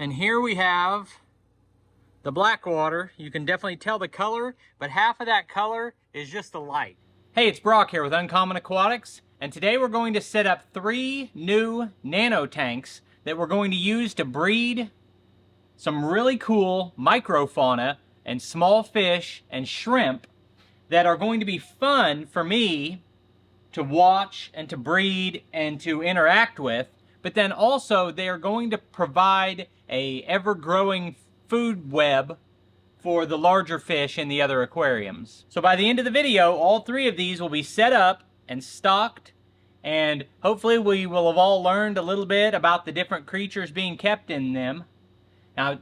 And here we have the black water. You can definitely tell the color, but half of that color is just the light. Hey, it's Brock here with Uncommon Aquatics, and today we're going to set up 3 new nano tanks that we're going to use to breed some really cool microfauna and small fish and shrimp that are going to be fun for me to watch and to breed and to interact with, but then also they are going to provide a ever-growing food web for the larger fish in the other aquariums. So by the end of the video, all 3 of these will be set up and stocked, and hopefully we will have all learned a little bit about the different creatures being kept in them. Now,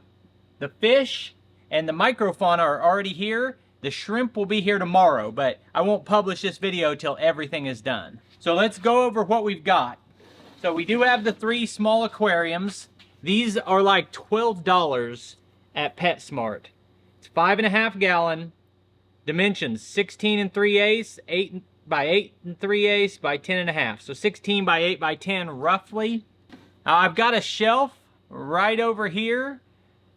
the fish and the microfauna are already here. The shrimp will be here tomorrow, but I won't publish this video till everything is done. So let's go over what we've got. So we do have the 3 small aquariums. These are like $12 at PetSmart. It's 5.5 gallon, dimensions 16 3/8, 8 by 8 3/8 by 10.5. So 16 by 8 by 10 roughly. Now I've got a shelf right over here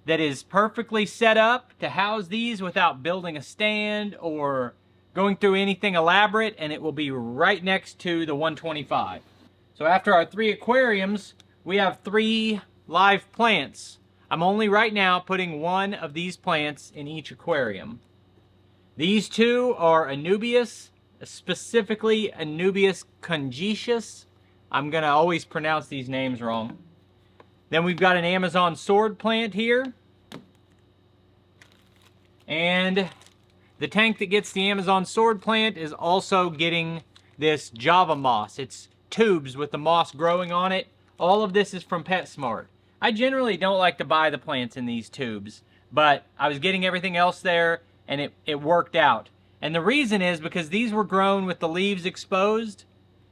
that is perfectly set up to house these without building a stand or going through anything elaborate, and it will be right next to the 125. So after our 3 aquariums, we have 3 live plants. I'm only right now putting 1 of these plants in each aquarium. These 2 are Anubias, specifically Anubias congensis. I'm gonna always pronounce these names wrong. Then we've got an Amazon sword plant here. And the tank that gets the Amazon sword plant is also getting this Java moss. It's tubes with the moss growing on it. All of this is from PetSmart. I generally don't like to buy the plants in these tubes, but I was getting everything else there and it worked out. And the reason is because these were grown with the leaves exposed,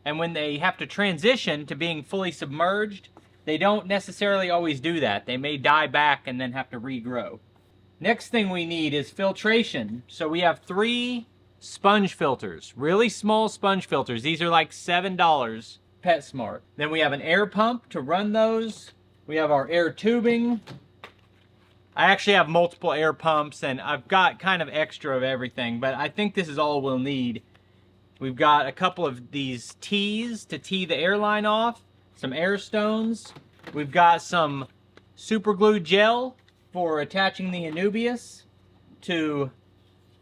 and when they have to transition to being fully submerged, they don't necessarily always do that. They may die back and then have to regrow. Next thing we need is filtration. So we have 3 sponge filters, really small sponge filters. These are like $7 PetSmart. Then we have an air pump to run those. We have our air tubing. I actually have multiple air pumps and I've got kind of extra of everything, but I think this is all we'll need. We've got a couple of these tees to tee the airline off, some air stones. We've got some super glue gel for attaching the Anubias to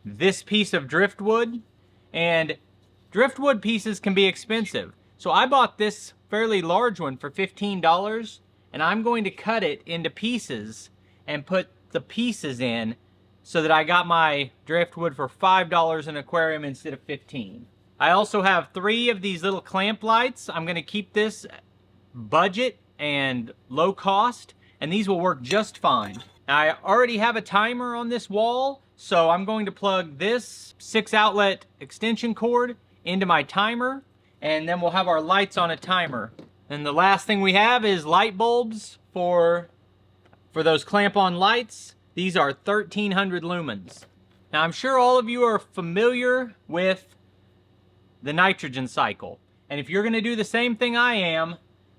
this piece of driftwood. And driftwood pieces can be expensive. So I bought this fairly large one for $15, and I'm going to cut it into pieces and put the pieces in so that I got my driftwood for $5 an aquarium instead of $15. I also have 3 of these little clamp lights. I'm gonna keep this budget and low cost, and these will work just fine. Now, I already have a timer on this wall, so I'm going to plug this 6 outlet extension cord into my timer, and then we'll have our lights on a timer. And the last thing we have is light bulbs for those clamp-on lights. These are 1300 lumens. Now, I'm sure all of you are familiar with the nitrogen cycle. And if you're gonna do the same thing I am,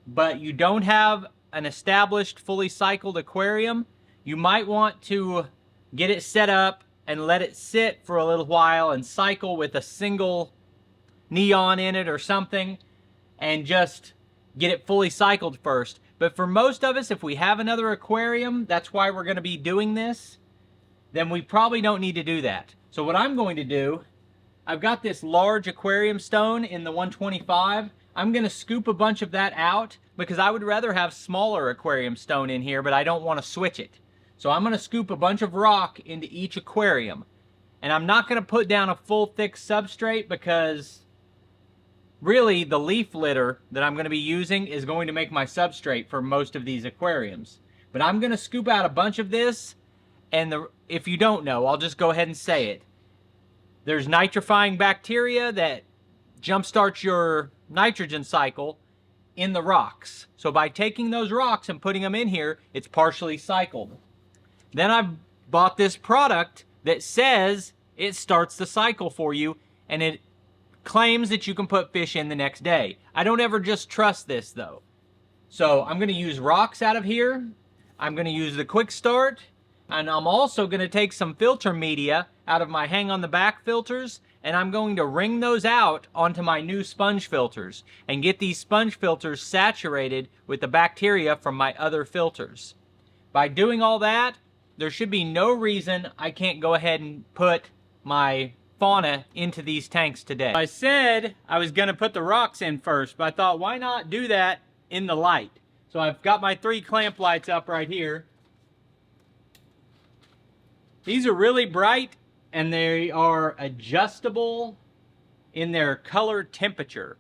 but you don't have an established, fully cycled aquarium, you might want to get it set up and let it sit for a little while and cycle with a single neon in it or something, and just get it fully cycled first. But for most of us, if we have another aquarium, that's why we're gonna be doing this, then we probably don't need to do that. So what I'm going to do, I've got this large aquarium stone in the 125. I'm gonna scoop a bunch of that out because I would rather have smaller aquarium stone in here, but I don't wanna switch it. So I'm gonna scoop a bunch of rock into each aquarium. And I'm not gonna put down a full thick substrate because really the leaf litter that I'm gonna be using is going to make my substrate for most of these aquariums. But I'm gonna scoop out a bunch of this, and if you don't know, I'll just go ahead and say it. There's nitrifying bacteria that jumpstarts your nitrogen cycle in the rocks. So by taking those rocks and putting them in here, it's partially cycled. Then I've bought this product that says it starts the cycle for you, and it claims that you can put fish in the next day. I don't ever just trust this though. So I'm gonna use rocks out of here. I'm going to use the quick start, and I'm also going to take some filter media out of my hang on the back filters, and I'm going to wring those out onto my new sponge filters and get these sponge filters saturated with the bacteria from my other filters. By doing all that, there should be no reason I can't go ahead and put my fauna into these tanks today. I said I was going to put the rocks in first, but I thought, why not do that in the light? So I've got my 3 clamp lights up right here. These are really bright, and they are adjustable in their color temperature.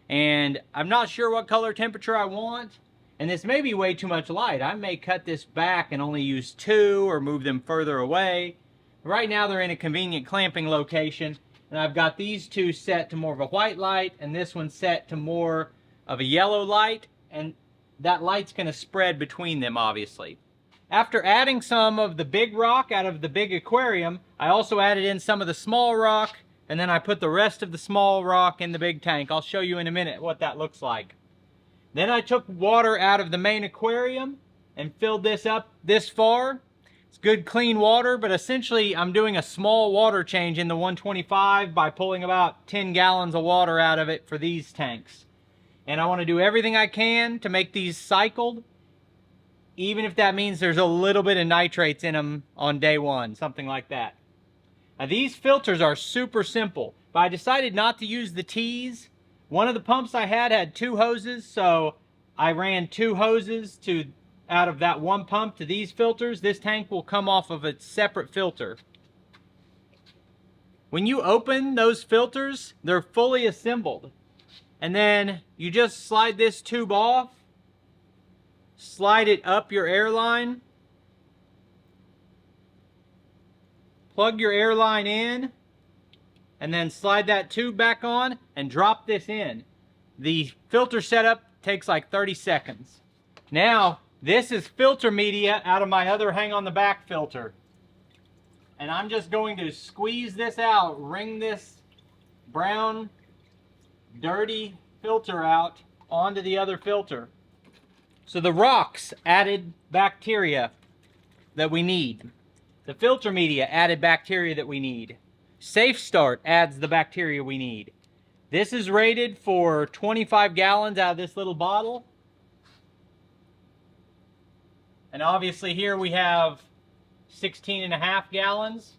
And I'm not sure what color temperature I want, and this may be way too much light. I may cut this back and only use 2 or move them further away. Right now they're in a convenient clamping location, and I've got these 2 set to more of a white light and this one set to more of a yellow light, and that light's going to spread between them obviously. After adding some of the big rock out of the big aquarium, I also added in some of the small rock, and then I put the rest of the small rock in the big tank. I'll show you in a minute what that looks like. Then I took water out of the main aquarium and filled this up this far. It's good clean water, but essentially I'm doing a small water change in the 125 by pulling about 10 gallons of water out of it for these tanks. And I want to do everything I can to make these cycled, even if that means there's a little bit of nitrates in them on day 1, something like that. Now these filters are super simple, but I decided not to use the T's. One of the pumps I had 2 hoses, so I ran 2 hoses out of that one pump to these filters. This tank will come off of a separate filter. When you open those filters, they're fully assembled. And then you just slide this tube off, slide it up your airline, plug your airline in, and then slide that tube back on and drop this in. The filter setup takes like 30 seconds. Now, this is filter media out of my other hang on the back filter. And I'm just going to squeeze this out, wring this brown, dirty filter out onto the other filter. So the rocks added bacteria that we need. The filter media added bacteria that we need. Safe Start adds the bacteria we need. This is rated for 25 gallons out of this little bottle. And obviously here we have 16.5 gallons.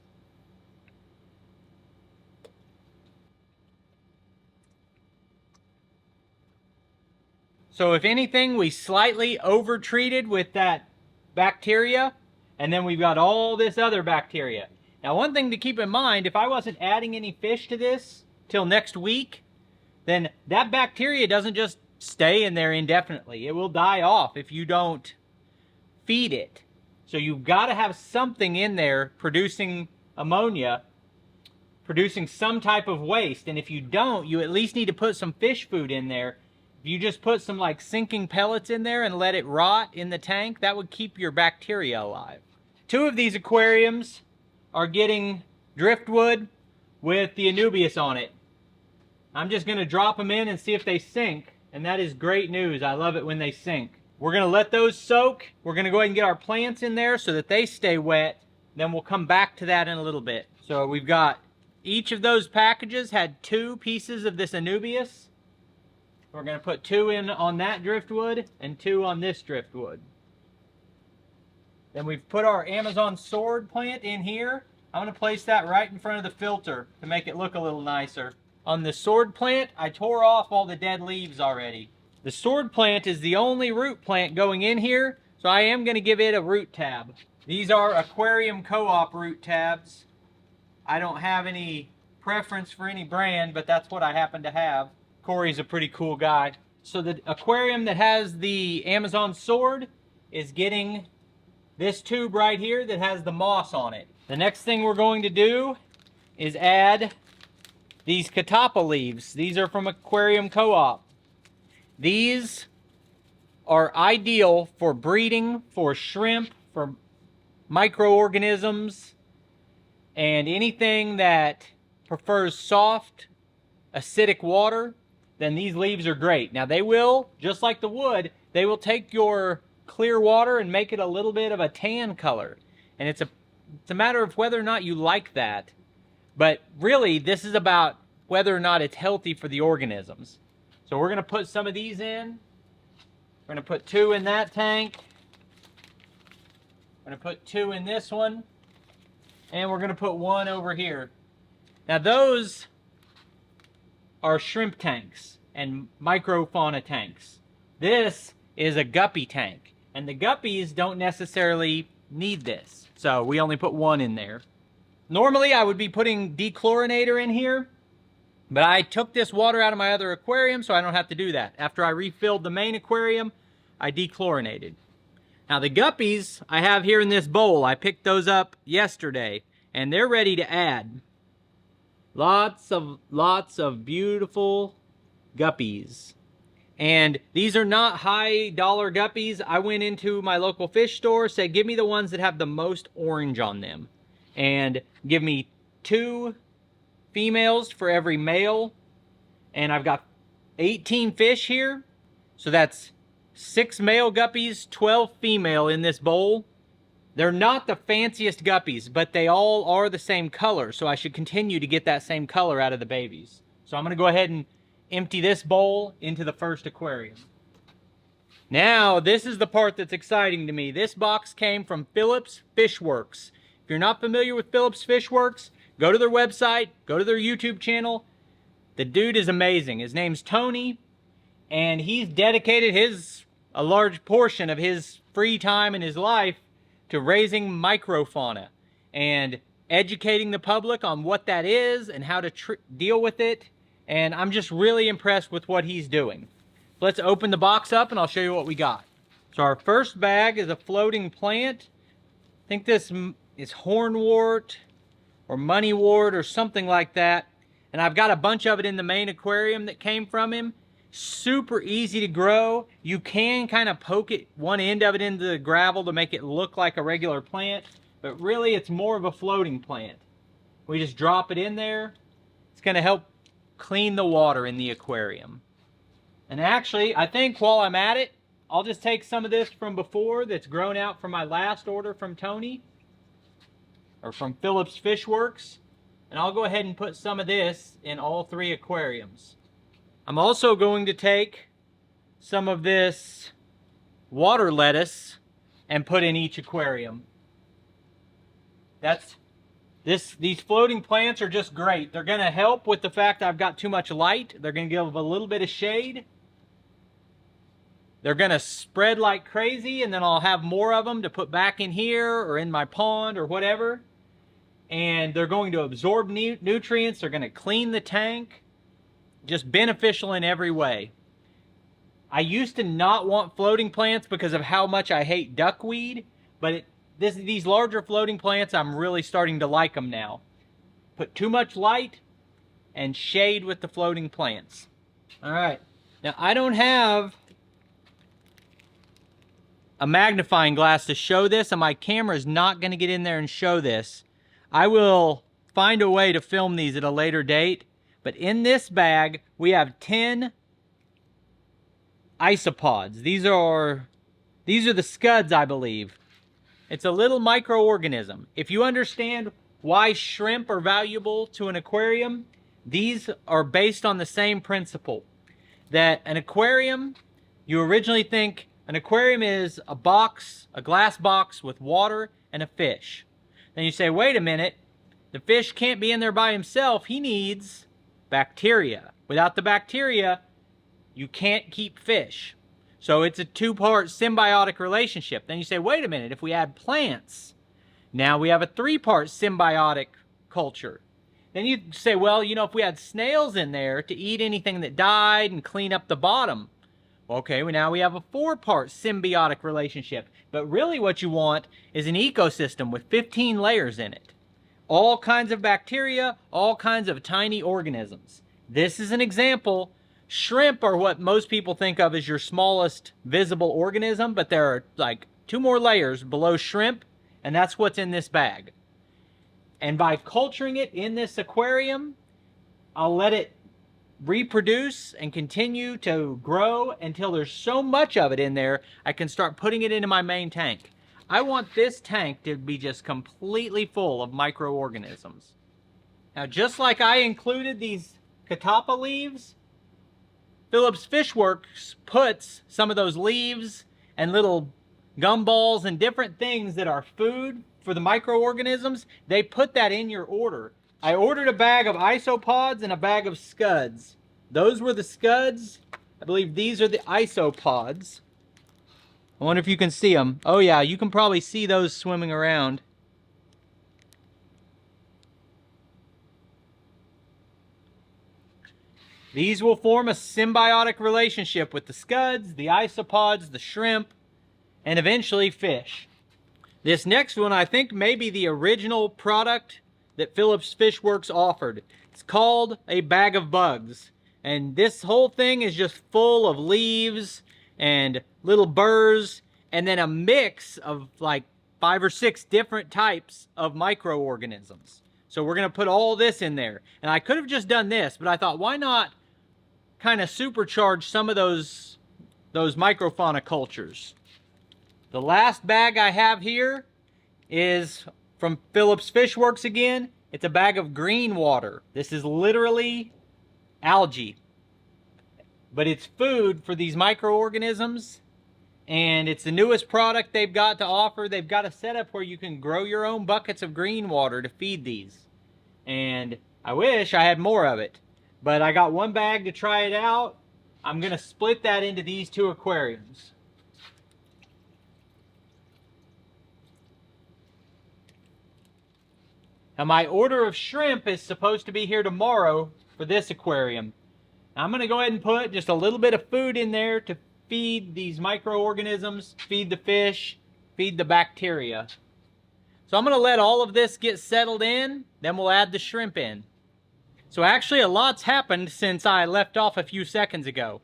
So if anything, we slightly over-treated with that bacteria, and then we've got all this other bacteria. Now one thing to keep in mind, if I wasn't adding any fish to this till next week, then that bacteria doesn't just stay in there indefinitely. It will die off if you don't feed it. So you've got to have something in there producing ammonia, producing some type of waste. And if you don't, you at least need to put some fish food in there. If you just put some like sinking pellets in there and let it rot in the tank, that would keep your bacteria alive. 2 of these aquariums are getting driftwood with the Anubias on it. I'm just going to drop them in and see if they sink, and that is great news. I love it when they sink. We're going to let those soak. We're going to go ahead and get our plants in there so that they stay wet. Then we'll come back to that in a little bit. So we've got, each of those packages had 2 pieces of this Anubias. We're going to put 2 in on that driftwood and 2 on this driftwood. Then we've put our Amazon sword plant in here. I'm going to place that right in front of the filter to make it look a little nicer. On the sword plant, I tore off all the dead leaves already. The sword plant is the only root plant going in here, so I am going to give it a root tab. These are Aquarium Co-op root tabs. I don't have any preference for any brand, but that's what I happen to have. Corey's a pretty cool guy. So the aquarium that has the Amazon sword is getting this tube right here that has the moss on it. The next thing we're going to do is add these catappa leaves. These are from Aquarium Co-op. These are ideal for breeding, for shrimp, for microorganisms, and anything that prefers soft, acidic water, then these leaves are great. Now they will, just like the wood, they will take your clear water and make it a little bit of a tan color. And it's a matter of whether or not you like that. But really, this is about whether or not it's healthy for the organisms. So we're going to put some of these in. We're going to put 2 in that tank. We're going to put 2 in this one. And we're going to put 1 over here. Now those are shrimp tanks and microfauna tanks. This is a guppy tank. And the guppies don't necessarily need this. So we only put 1 in there. Normally I would be putting dechlorinator in here, but I took this water out of my other aquarium so I don't have to do that. After I refilled the main aquarium, I dechlorinated. Now the guppies I have here in this bowl, I picked those up yesterday and they're ready to add. Lots of beautiful guppies. And these are not high dollar guppies. I went into my local fish store, said give me the ones that have the most orange on them. And give me 2 females for every male. And I've got 18 fish here. So that's 6 male guppies, 12 female in this bowl. They're not the fanciest guppies, but they all are the same color. So I should continue to get that same color out of the babies. So I'm going to go ahead and empty this bowl into the first aquarium. Now, this is the part that's exciting to me. This box came from Phillips Fish Works. If you're not familiar with Phillips Fish Works, go to their website, go to their YouTube channel. The dude is amazing. His name's Tony, and he's dedicated a large portion of his free time in his life to raising microfauna and educating the public on what that is and how to deal with it. And I'm just really impressed with what he's doing. Let's open the box up and I'll show you what we got. So our first bag is a floating plant. I think this is hornwort or moneywort or something like that. And I've got a bunch of it in the main aquarium that came from him. Super easy to grow. You can kind of poke it, one end of it into the gravel to make it look like a regular plant, but really it's more of a floating plant. We just drop it in there. It's going to help clean the water in the aquarium. And actually, I think while I'm at it, I'll just take some of this from before that's grown out from my last order from Tony, or from Phillips Fish Works, and I'll go ahead and put some of this in all 3 aquariums. I'm also going to take some of this water lettuce and put in each aquarium. These floating plants are just great. They're going to help with the fact I've got too much light. They're going to give a little bit of shade. They're going to spread like crazy, and then I'll have more of them to put back in here or in my pond or whatever. And they're going to absorb nutrients. They're going to clean the tank. Just beneficial in every way. I used to not want floating plants because of how much I hate duckweed, but these larger floating plants, I'm really starting to like them now. Put too much light and shade with the floating plants. All right. Now, I don't have a magnifying glass to show this, and my camera is not going to get in there and show this. I will find a way to film these at a later date. But in this bag, we have 10 isopods. These are the scuds, I believe. It's a little microorganism. If you understand why shrimp are valuable to an aquarium, these are based on the same principle. That an aquarium, you originally think an aquarium is a box, a glass box with water and a fish. Then you say, wait a minute, the fish can't be in there by himself. He needs bacteria. Without the bacteria, you can't keep fish. So it's a 2-part symbiotic relationship. Then you say, wait a minute, if we add plants, now we have a 3-part symbiotic culture. Then you say, well, you know, if we had snails in there to eat anything that died and clean up the bottom, okay, well, now we have a 4-part symbiotic relationship. But really what you want is an ecosystem with 15 layers in it. All kinds of bacteria, all kinds of tiny organisms. This is an example. Shrimp are what most people think of as your smallest visible organism, but there are like 2 more layers below shrimp, and that's what's in this bag. And by culturing it in this aquarium, I'll let it reproduce and continue to grow until there's so much of it in there, I can start putting it into my main tank. I want this tank to be just completely full of microorganisms. Now, just like I included these catappa leaves, Phillips Fishworks puts some of those leaves and little gumballs and different things that are food for the microorganisms. They put that in your order. I ordered a bag of isopods and a bag of scuds. Those were the scuds. I believe these are the isopods. I wonder if you can see them. Oh yeah, you can probably see those swimming around. These will form a symbiotic relationship with the scuds, the isopods, the shrimp, and eventually fish. This next one I think may be the original product that Phillips Fishworks offered. It's called a bag of bugs. And this whole thing is just full of leaves and little burrs and then a mix of like 5 or 6 different types of microorganisms. So we're going to put all this in there. And I could have just done this, but I thought, why not kind of supercharge some of those microfauna cultures? The last bag I have here is from Phillips Fishworks again. It's a bag of green water. This is literally algae, but it's food for these microorganisms, and it's the newest product they've got to offer. They've got a setup where you can grow your own buckets of green water to feed these, and I wish I had more of it, but I got one bag to try it out. I'm gonna split that into these 2 aquariums. Now my order of shrimp is supposed to be here tomorrow for this aquarium. Now I'm going to go ahead and put just a little bit of food in there to feed these microorganisms, feed the fish, feed the bacteria. So I'm going to let all of this get settled in, then we'll add the shrimp in. So actually a lot's happened since I left off a few seconds ago.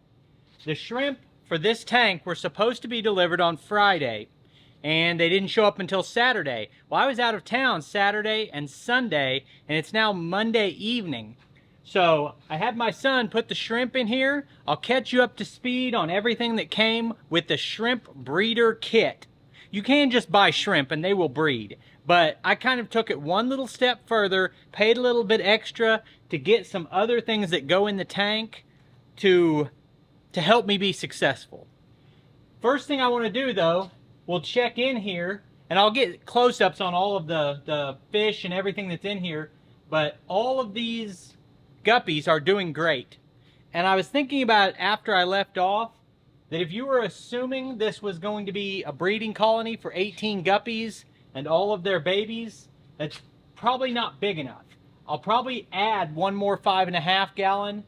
The shrimp for this tank were supposed to be delivered on Friday, and they didn't show up until Saturday. Well, I was out of town Saturday and Sunday, and it's now Monday evening. So I had my son put the shrimp in here. I'll catch you up to speed on everything that came with the shrimp breeder kit. You can just buy shrimp and they will breed, but I kind of took it one little step further, paid a little bit extra to get some other things that go in the tank to help me be successful. First thing I want to do though, we'll check in here, and I'll get close-ups on all of the fish and everything that's in here, but all of these guppies are doing great. And I was thinking about after I left off, that if you were assuming this was going to be a breeding colony for 18 guppies and all of their babies, that's probably not big enough. I'll probably add one more 5.5 gallon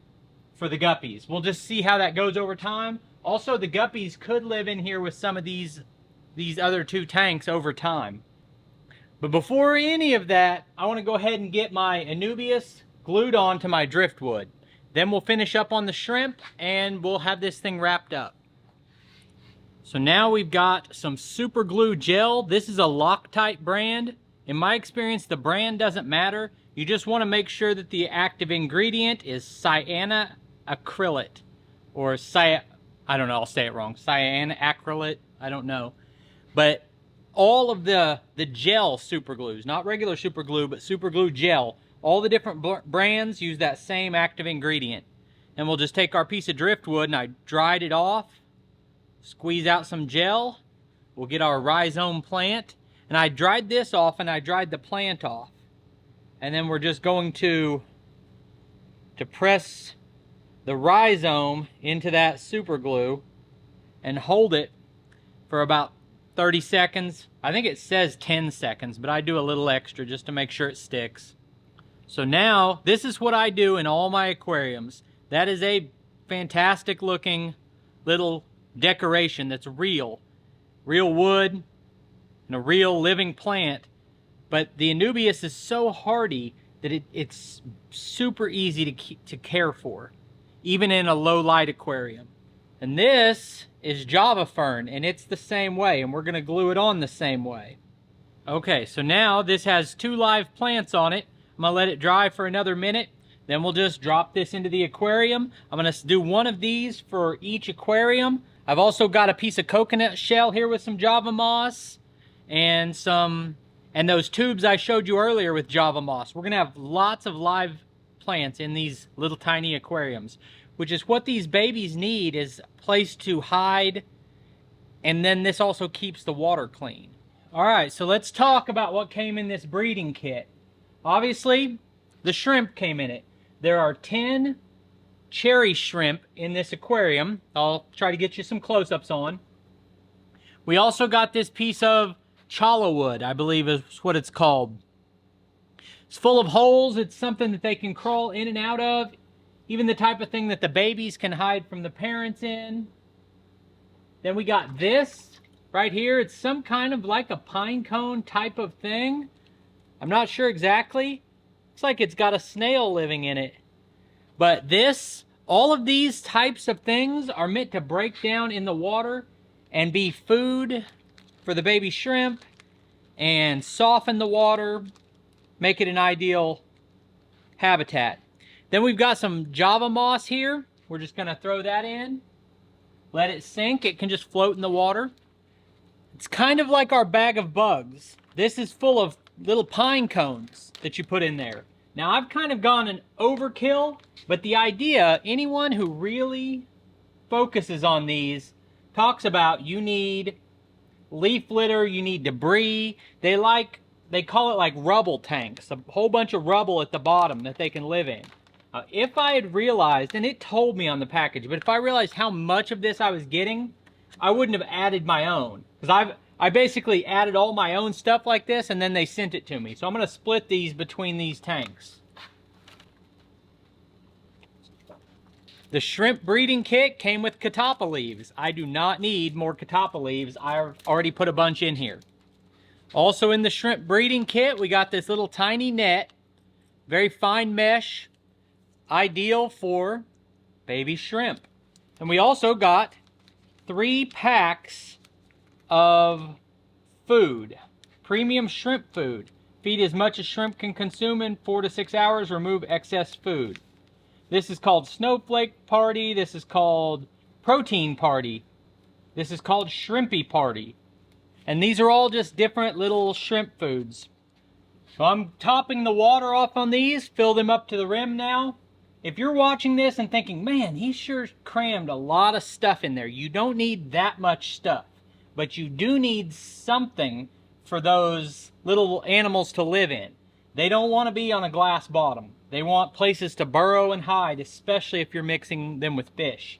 for the guppies. We'll just see how that goes over time. Also, the guppies could live in here with some of these other 2 tanks over time. But before any of that, I want to go ahead and get my Anubias glued on to my driftwood. Then we'll finish up on the shrimp and we'll have this thing wrapped up. So now we've got some super glue gel. This is a Loctite brand. In my experience, the brand doesn't matter. You just want to make sure that the active ingredient is cyanoacrylate, or I don't know, I'll say it wrong. Cyanoacrylate, I don't know. But all of the gel super glues, not regular super glue, but super glue gel, all the different brands use that same active ingredient. And we'll just take our piece of driftwood, and I dried it off, squeeze out some gel, we'll get our rhizome plant, and I dried this off and I dried the plant off. And then we're just going to press the rhizome into that super glue and hold it for about 30 seconds. I think it says 10 seconds, but I do a little extra just to make sure it sticks. So now, this is what I do in all my aquariums. That is a fantastic looking little decoration that's real wood and a real living plant. But the Anubias is so hardy that it's super easy to care for, even in a low light aquarium. And this is Java fern, and it's the same way, and we're going to glue it on the same way. Okay, so now this has 2 live plants on it. I'm going to let it dry for another minute. Then we'll just drop this into the aquarium. I'm gonna do one of these for each aquarium. I've also got a piece of coconut shell here with some Java moss and those tubes I showed you earlier with Java moss. We're gonna have lots of live plants in these little tiny aquariums, which is what these babies need, is a place to hide, and then this also keeps the water clean. All right, so let's talk about what came in this breeding kit. Obviously, the shrimp came in it. There are 10 cherry shrimp in this aquarium. I'll try to get you some close-ups on. We also got this piece of chala wood, I believe is what it's called. It's full of holes. It's something that they can crawl in and out of. Even the type of thing that the babies can hide from the parents in. Then we got this right here. It's some kind of like a pine cone type of thing. I'm not sure exactly. Looks like it's got a snail living in it. But all of these types of things are meant to break down in the water and be food for the baby shrimp and soften the water, make it an ideal habitat. Then we've got some Java moss here. We're just gonna throw that in, let it sink. It can just float in the water. It's kind of like our bag of bugs. This is full of little pine cones that you put in there. Now I've kind of gone an overkill, but the idea, anyone who really focuses on these talks about you need leaf litter, you need debris. They call it like rubble tanks, a whole bunch of rubble at the bottom that they can live in. If I had realized, and it told me on the package, but if I realized how much of this I was getting, I wouldn't have added my own. Because I basically added all my own stuff like this, and then they sent it to me. So I'm going to split these between these tanks. The shrimp breeding kit came with catappa leaves. I do not need more catappa leaves. I've already put a bunch in here. Also in the shrimp breeding kit, we got this little tiny net, very fine mesh, ideal for baby shrimp. And we also got 3 packs of food, premium shrimp food. Feed as much as shrimp can consume in 4 to 6 hours, remove excess food. This is called Snowflake Party. This is called Protein Party. This is called Shrimpy Party. And these are all just different little shrimp foods. So I'm topping the water off on these, fill them up to the rim now. If you're watching this and thinking, man, he sure crammed a lot of stuff in there. You don't need that much stuff, but you do need something for those little animals to live in. They don't want to be on a glass bottom. They want places to burrow and hide, especially if you're mixing them with fish.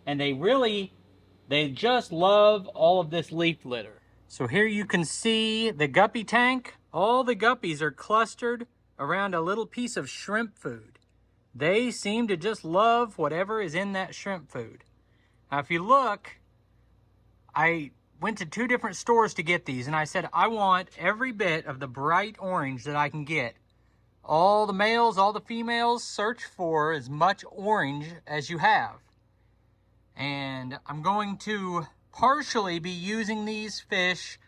And they just love all of this leaf litter. So here you can see the guppy tank. All the guppies are clustered around a little piece of shrimp food. They seem to just love whatever is in that shrimp food. Now if you look, I went to 2 different stores to get these, and I said I want every bit of the bright orange that I can get. All the males, all the females, search for as much orange as you have. And I'm going to partially be using these fish,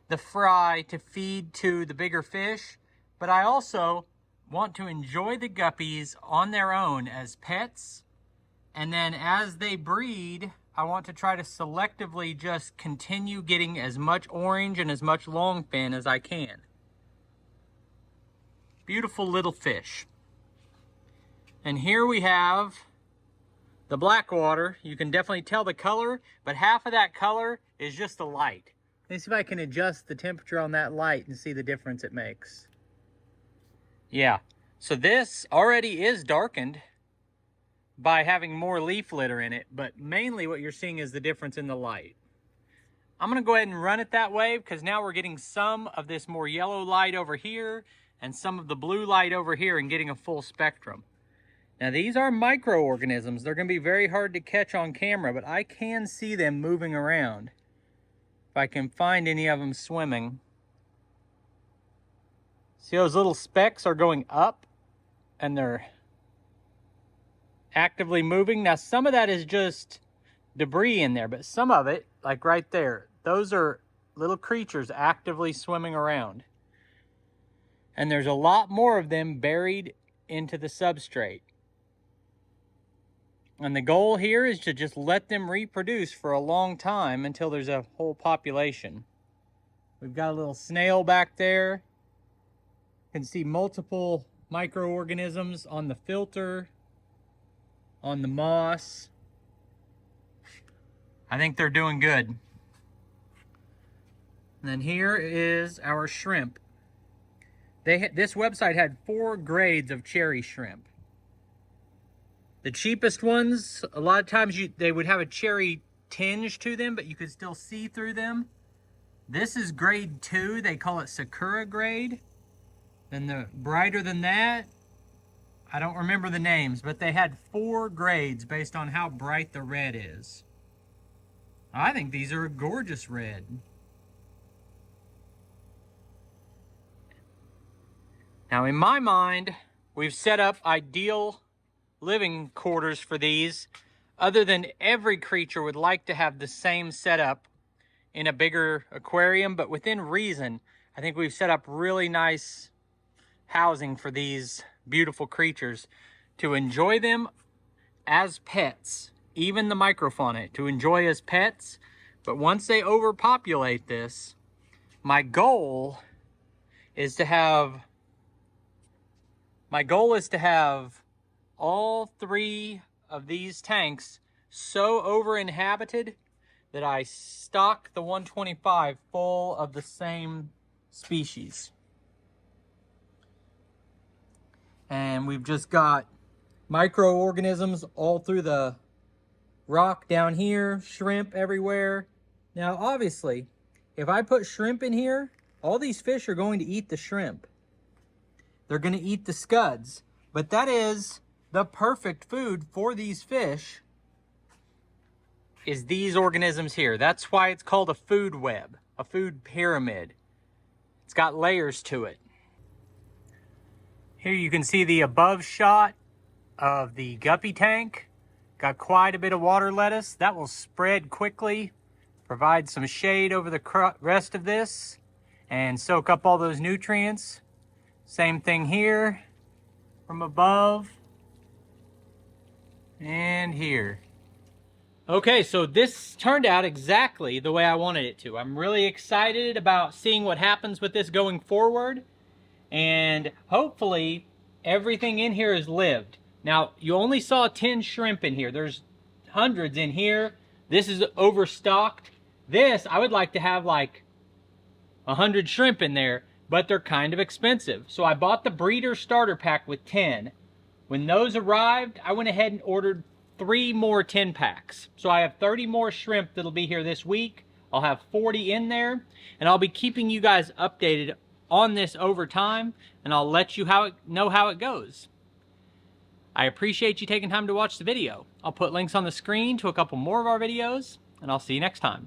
the fry, to feed to the bigger fish, but I also want to enjoy the guppies on their own as pets, and then as they breed, I want to try to selectively just continue getting as much orange and as much longfin as I can. Beautiful little fish. And here we have the black water. You can definitely tell the color, but half of that color is just the light. Let me see if I can adjust the temperature on that light and see the difference it makes. Yeah, so this already is darkened by having more leaf litter in it, but mainly what you're seeing is the difference in the light. I'm gonna go ahead and run it that way because now we're getting some of this more yellow light over here and some of the blue light over here and getting a full spectrum. Now these are microorganisms. They're gonna be very hard to catch on camera, but I can see them moving around. If I can find any of them swimming. See those little specks are going up and they're actively moving. Now some of that is just debris in there, but some of it, like right there, those are little creatures actively swimming around. And there's a lot more of them buried into the substrate. And the goal here is to just let them reproduce for a long time until there's a whole population. We've got a little snail back there. You can see multiple microorganisms on the filter, on the moss. I think they're doing good. And then here is our shrimp. This website had 4 grades of cherry shrimp. The cheapest ones, a lot of times they would have a cherry tinge to them, but you could still see through them. This is grade 2. They call it Sakura grade. Then the brighter than that, I don't remember the names, but they had 4 grades based on how bright the red is. I think these are a gorgeous red. Now in my mind, we've set up ideal living quarters for these, other than every creature would like to have the same setup in a bigger aquarium, but within reason, I think we've set up really nice housing for these beautiful creatures to enjoy them as pets, even the microfauna, to enjoy as pets. But once they overpopulate this, my goal is to have all 3 of these tanks so over-inhabited that I stock the 125 full of the same species. And we've just got microorganisms all through the rock down here, shrimp everywhere. Now, obviously, if I put shrimp in here, all these fish are going to eat the shrimp. They're going to eat the scuds. But that is the perfect food for these fish, is these organisms here. That's why it's called a food web, a food pyramid. It's got layers to it. Here you can see the above shot of the guppy tank. Got quite a bit of water lettuce. That will spread quickly, provide some shade over the rest of this, and soak up all those nutrients. Same thing here from above and here. Okay, so this turned out exactly the way I wanted it to. I'm really excited about seeing what happens with this going forward, and hopefully everything in here is lived. Now, you only saw 10 shrimp in here. There's hundreds in here. This is overstocked. This, I would like to have like 100 shrimp in there, but they're kind of expensive. So I bought the breeder starter pack with 10. When those arrived, I went ahead and ordered 3 more 10 packs. So I have 30 more shrimp that'll be here this week. I'll have 40 in there, and I'll be keeping you guys updated on this over time, and I'll let you know how it goes. I appreciate you taking time to watch the video. I'll put links on the screen to a couple more of our videos, and I'll see you next time.